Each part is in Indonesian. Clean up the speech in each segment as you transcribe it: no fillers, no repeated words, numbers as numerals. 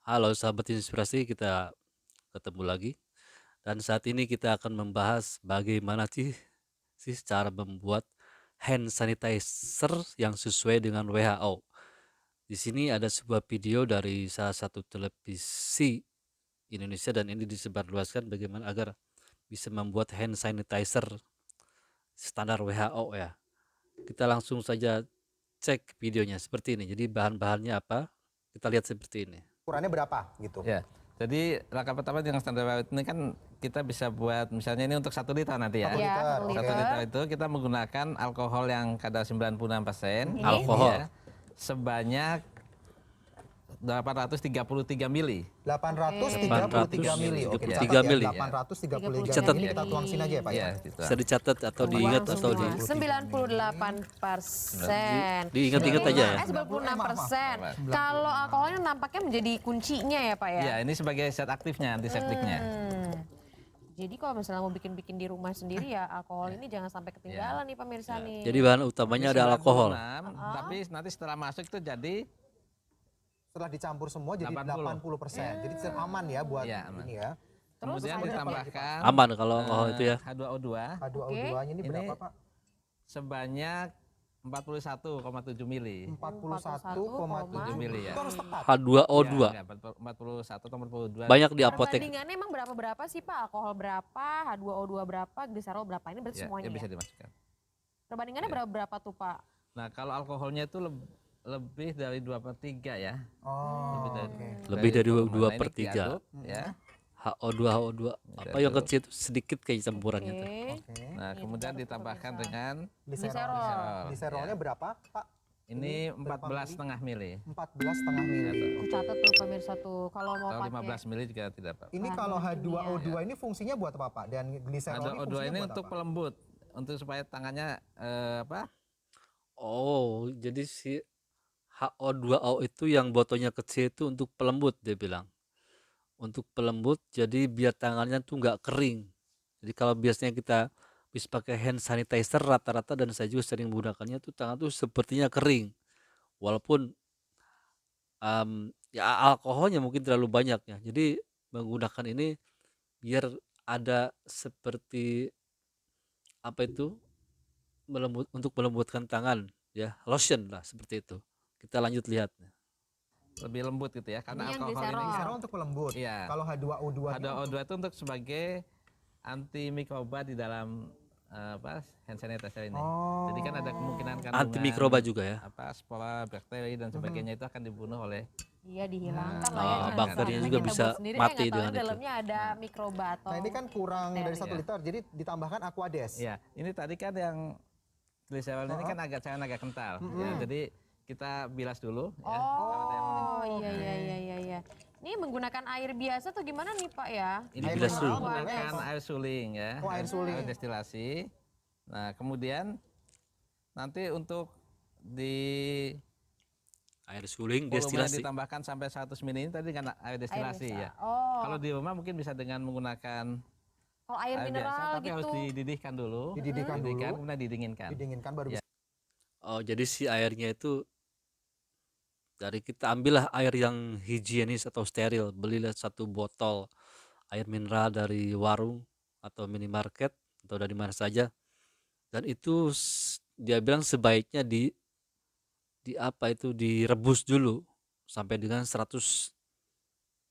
Halo sahabat inspirasi, kita ketemu lagi dan saat ini kita akan membahas bagaimana sih cara membuat hand sanitizer yang sesuai dengan WHO. Di sini ada sebuah video dari salah satu televisi Indonesia dan ini disebarluaskan bagaimana agar bisa membuat hand sanitizer standar WHO ya. Kita langsung saja cek videonya seperti ini. Jadi bahan-bahannya apa? Kita lihat seperti ini. Ukurannya berapa gitu? Ya, jadi langkah pertama yang standar WH ini kan kita bisa buat misalnya ini untuk 1 liter nanti ya. 1 Ya, liter, 1 oke. 1 liter itu kita menggunakan alkohol yang kadar 96%. Alkohol. Ya, sebanyak 833 mili. 833 mili. Oke, 833 dicatat ya. mili. 833 Dicatat mili ya? kita tuang sini aja ya Pak ya. Ya, gitu. Bisa dicatat atau diingat atau di 98%. diingat-ingat aja ya. 96%. Kalau alkoholnya nampaknya menjadi kuncinya ya Pak ya? Ya, ini sebagai zat aktifnya, antiseptiknya. Jadi kalau misalnya mau bikin-bikin di rumah sendiri ya alkohol ini jangan sampai ketinggalan nih pemirsa nih. Jadi bahan utamanya ada alkohol. 96, tapi nanti setelah masuk itu jadi Setelah dicampur semua jadi 80. 80%. Jadi aman ya buat Ya, aman. ini ya. kemudian ditambahkan Aman kalau alkohol itu ya. H2O2 H2O2-nya ini berapa Pak? sebanyak 41,7 mili. 41,7 mili ya. Itu harus tepat. H2O2. Ya, 41 atau 42. Banyak di apotek. Perbandingannya emang berapa sih Pak? Alkohol berapa, H2O2 berapa, gliserol berapa? Ini berarti Ya, semuanya ya bisa ya? dimasukkan. Perbandingannya berapa tuh Pak? Nah, kalau alkoholnya itu lebih dari 2/3 ya. Oh, Lebih dari, oke. Lebih dari volume. 2/3. Ini diaduk, ya. HO2 apa yang kecil itu sedikit kayak campurannya tuh. Oke. Oke. Nah, kemudian ditambahkan dengan Gliserol. Gliserolnya berapa Pak? ini 14,5 mili 14,5 mili. Aku catat tuh pemirsa tuh kalau mau atau pakai 15 mili juga tidak apa. Ini Bahan kalau bahan H2O2 ini fungsinya buat apa Pak? Dan gliserol Ada ini O2 fungsinya ini buat untuk apa? pelembut, untuk supaya tangannya Oh, jadi si HO2O itu yang botolnya kecil itu untuk pelembut dia bilang. Untuk pelembut jadi biar tangannya tuh nggak kering. Jadi kalau biasanya kita bisa pakai hand sanitizer rata-rata dan saya juga sering menggunakannya tuh tangan tuh sepertinya kering. Walaupun ya alkoholnya mungkin terlalu banyak ya. Jadi menggunakan ini biar ada seperti apa itu untuk melembutkan tangan ya, lotion lah seperti itu. Kita lanjut lihat. lebih lembut gitu ya, karena Ini yang alkohol ini Gliserol untuk pelembut. Iya. Kalau H2O2 -nya H2O2 itu untuk sebagai antimikroba di dalam hand sanitizer ini. Oh. Jadi kan ada kemungkinan Antimikroba juga ya. spora, bakteri dan sebagainya itu akan dibunuh oleh Iya dihilangkan Nah, lah ya. oh, Jangan bakterinya sampai juga kita bisa buat sendiri, mati nggak tahu dengan di itu. dalamnya ada mikroba atau Nah ini kan kurang dari bakteri. 1 liter, jadi ditambahkan Aquades. ya. Ini tadi kan yang gliserol ini kan agak kental. Ya, jadi kita bilas dulu ya. Kalau ada yang Oh iya. Ini menggunakan air biasa tuh gimana nih Pak ya? Ini Air bisa mineral menggunakan boleh. air suling ya. Oh, air suling. Air destilasi. Nah, kemudian nanti untuk di Air suling volumenya destilasi. ditambahkan sampai 100 ml ini tadi dengan air destilasi Air ya. bisa. Oh, Kalau di rumah mungkin bisa dengan menggunakan kalau air biasa, mineral tapi harus gitu. dididihkan dulu. Dididihkan dulu. kemudian didinginkan. Didinginkan baru Ya. bisa. Oh, jadi si airnya itu dari kita ambillah air yang higienis atau steril. Belilah 1 botol air mineral dari warung atau minimarket atau dari mana saja. Dan itu dia bilang sebaiknya di apa itu direbus dulu sampai dengan 100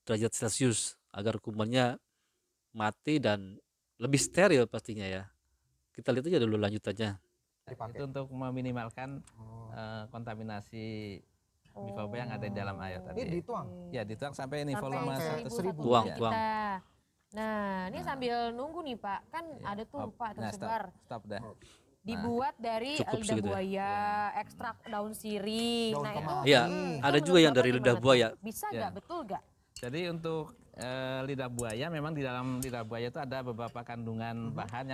derajat Celcius agar kumannya mati dan lebih steril pastinya ya. Kita lihat aja dulu lanjutannya. Dipakai. Itu untuk meminimalkan kontaminasi mikroba yang ada di dalam air Ini tadi. dituang. Ya, dituang sampai ini Sampai volume 1000. Tuang, ya. tuang. kita. Nah, ini sambil nunggu nih Pak, kan ada tuh Oh, Pak nah, tersebar. stop dah. Dibuat dari Cukup lidah segitu ya? buaya, ekstrak daun sirih. Daun Nah itu, kemangi. Iya, itu ada juga menurut yang Bapak dari lidah gimana tuh? buaya. Bisa Ya. nggak, betul nggak? Jadi untuk lidah buaya memang di dalam lidah buaya itu ada beberapa kandungan bahan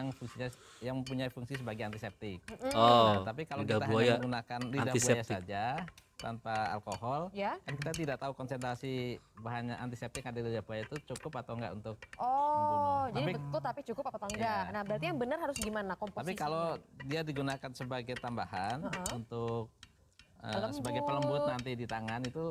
yang mempunyai fungsi sebagai antiseptik. Oh, Tapi kalau lidah kita buaya hanya menggunakan lidah buaya antiseptik. saja tanpa alkohol, Ya. kan kita tidak tahu konsentrasi bahan antiseptik yang ada di lidah buaya itu cukup atau enggak untuk Oh, jadi Tapi- betul tapi cukup apa enggak? Ya. Nah, berarti yang benar harus gimana Tapi komposisinya? kalau dia digunakan sebagai tambahan untuk sebagai pelembut nanti di tangan itu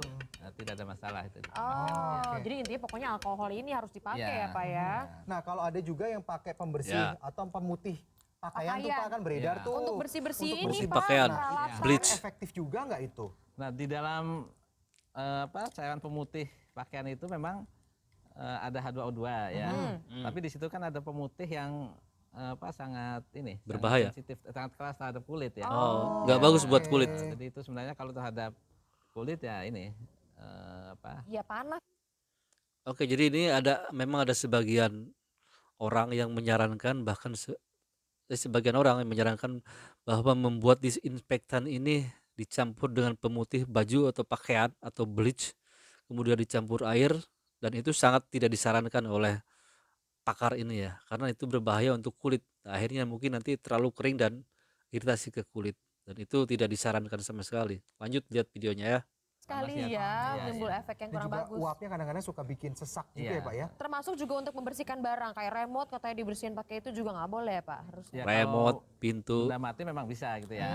tidak ada masalah itu. Oh, Oke. jadi intinya pokoknya alkohol ini harus dipakai Iya. ya Pak ya. Nah, kalau ada juga yang pakai pembersih Ya. atau pemutih pakaian tuh Pakaian. Pak kan beredar Ya. tuh. Untuk bersih-bersih Untuk ini bersih Pak, pakaian. peralatan. Bleach. Efektif juga nggak itu? Nah, di dalam cairan pemutih pakaian itu memang ada H2O2 ya. Tapi di situ kan ada pemutih yang sangat ini Berbahaya. sangat sensitif, sangat keras terhadap kulit ya. Oh, nggak bagus buat oke. kulit. Jadi itu sebenarnya kalau terhadap kulit ya ini Ya panas. Oke, jadi ini memang ada sebagian orang yang menyarankan, bahkan sebagian orang yang menyarankan bahwa membuat disinfektan ini dicampur dengan pemutih baju atau pakaian atau bleach, kemudian dicampur air, dan itu sangat tidak disarankan oleh pakar ini ya, karena itu berbahaya untuk kulit. Akhirnya mungkin nanti terlalu kering dan iritasi ke kulit, dan itu tidak disarankan sama sekali. Lanjut lihat videonya ya. Sekali Panas ya. ya, Iya, menimbul iya. efek yang Dan kurang juga bagus. uapnya kadang-kadang suka bikin sesak juga Iya. ya Pak ya. Termasuk juga untuk membersihkan barang kayak remote katanya dibersihin pakai itu juga nggak boleh ya Pak. Harus ya, Remote, kalau pintu. benda mati memang bisa gitu ya.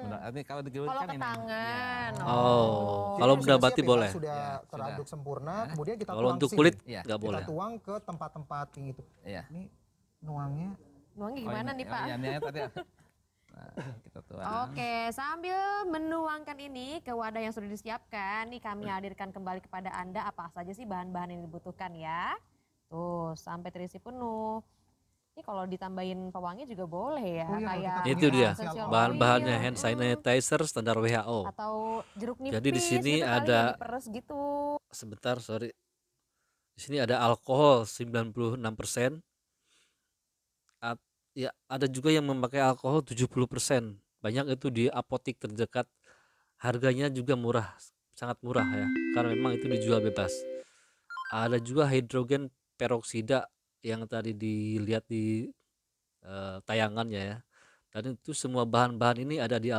Nanti kalau digerut kalau kan ke ini. tangan. Ya. Oh, Jadi kalau ini benda sudah mati siap ya, Pak? boleh. Sudah Ya, teraduk sudah. sempurna, kemudian kita Kalau tuang untuk ke kulit sini. Iya. nggak Kita boleh. tuang ke tempat-tempat yang itu. Iya. Ini nuangnya. Nuangnya gimana nih Pak? Iya, ini tadi. Nah, kita tuang. Oke, sambil menuangkan ini ke wadah yang sudah disiapkan, nih kami hadirkan kembali kepada Anda apa saja sih bahan-bahan yang dibutuhkan ya. Tuh, sampai terisi penuh. Ini kalau ditambahin pewangi juga boleh ya, Oh iya, kalau kayak kita Itu dia essential bahan-bahannya, oil, hand sanitizer standar WHO. atau jeruk nipis Jadi di sini gitu kali ada, ya, diperes gitu. sebentar sorry, di sini ada alkohol 96%. Ya, ada juga yang memakai alkohol 70%. Banyak itu di apotik terdekat. Harganya juga murah, sangat murah ya, karena memang itu dijual bebas. Ada juga hidrogen peroksida yang tadi dilihat di tayangannya ya. Dan itu semua bahan-bahan ini ada di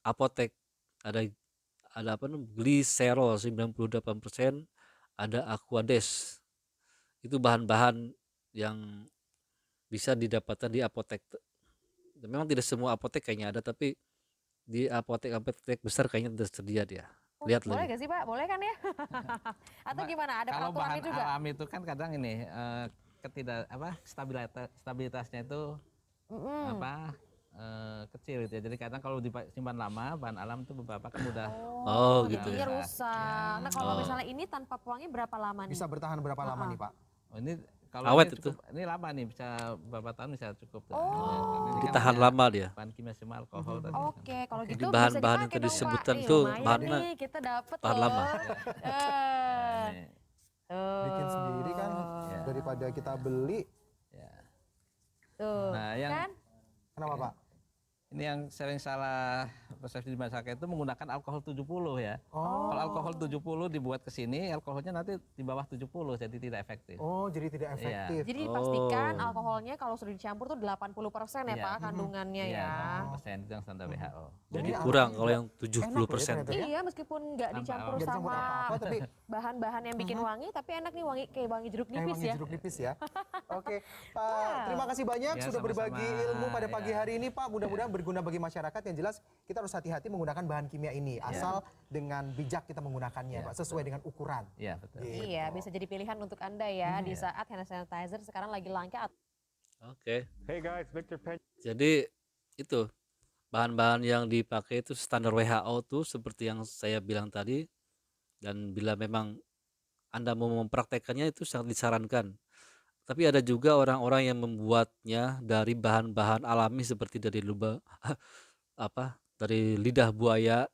apotek. Ada apa namanya, gliserol 98%, ada Aquades. Itu bahan-bahan yang bisa didapatkan di apotek. Memang tidak semua apotek kayaknya ada, tapi di apotek-apotek besar kayaknya tersedia dia. Lihat Boleh lagi. gak sih Pak? Boleh kan ya? Atau gimana? Ada Kalau bahan peraturannya juga? alami itu kan kadang ini stabilitasnya itu kecil gitu ya. Jadi kadang kalau disimpan lama bahan alam itu beberapa kan mudah Oh, gitu jadinya ya. rusak. Nah kalau Oh. misalnya ini tanpa pewangi berapa lama nih? Bisa bertahan berapa lama nih Pak? Oh, ini kalau Awet ini itu. cukup, ini lama nih bisa beberapa tahun bisa cukup. Jadi tahan lama dia. Bahan kimia sama alkohol tadi. Oke, kalau Jadi gitu bisa bahan-bahan yang dipakai tadi dong Pak. disebutkan Nih, tuh lumayan bahannya nih kita dapet tahan loh. lama. Ini, Tuh. Bikin sendiri kan Ya. daripada kita beli. ya. Tuh. Nah, yang Kan? Kenapa Pak? ini yang sering salah persepsi di masyarakat itu menggunakan alkohol 70 ya. Oh. Kalau alkohol 70 dibuat ke sini, alkoholnya nanti di bawah 70 jadi tidak efektif. Oh, jadi tidak efektif. Jadi dipastikan Oh. alkoholnya kalau sudah dicampur tuh 80% ya Iya. Pak kandungannya Iya, ya. 80% itu yang standar WHO. Jadi Ini kurang aromanya kalau juga yang enak 70%. loh ya ternyata. Iya meskipun nggak Tanpa dicampur Nggak dicampur sama apa-apa tapi bahan-bahan yang bikin wangi, tapi enak nih wangi kayak wangi jeruk kayak nipis wangi ya. jeruk nipis ya. Oke, Pak, terima kasih banyak Ya, sudah sama-sama. berbagi ilmu pada pagi Ya. hari ini Pak. Mudah-mudahan berguna bagi masyarakat. Yang jelas kita harus hati-hati menggunakan bahan kimia ini. Asal dengan bijak kita menggunakannya Ya, Pak, sesuai dengan ukuran. Iya, betul. Gitu. Iya, bisa jadi pilihan untuk Anda ya di saat hand sanitizer sekarang lagi langka. Oke. Hey guys, Victor Pen. Jadi itu bahan-bahan yang dipakai itu standar WHO tuh seperti yang saya bilang tadi, dan bila memang Anda mau mempraktekannya itu sangat disarankan. Tapi ada juga orang-orang yang membuatnya dari bahan-bahan alami seperti dari dari lidah buaya,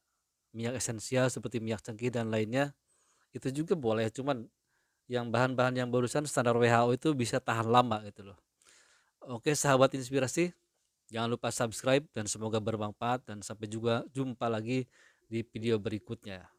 minyak esensial seperti minyak cengkeh dan lainnya. Itu juga boleh, cuman yang bahan-bahan yang barusan standar WHO itu bisa tahan lama gitu loh. Oke, sahabat inspirasi, jangan lupa subscribe dan semoga bermanfaat, dan sampai juga jumpa lagi di video berikutnya.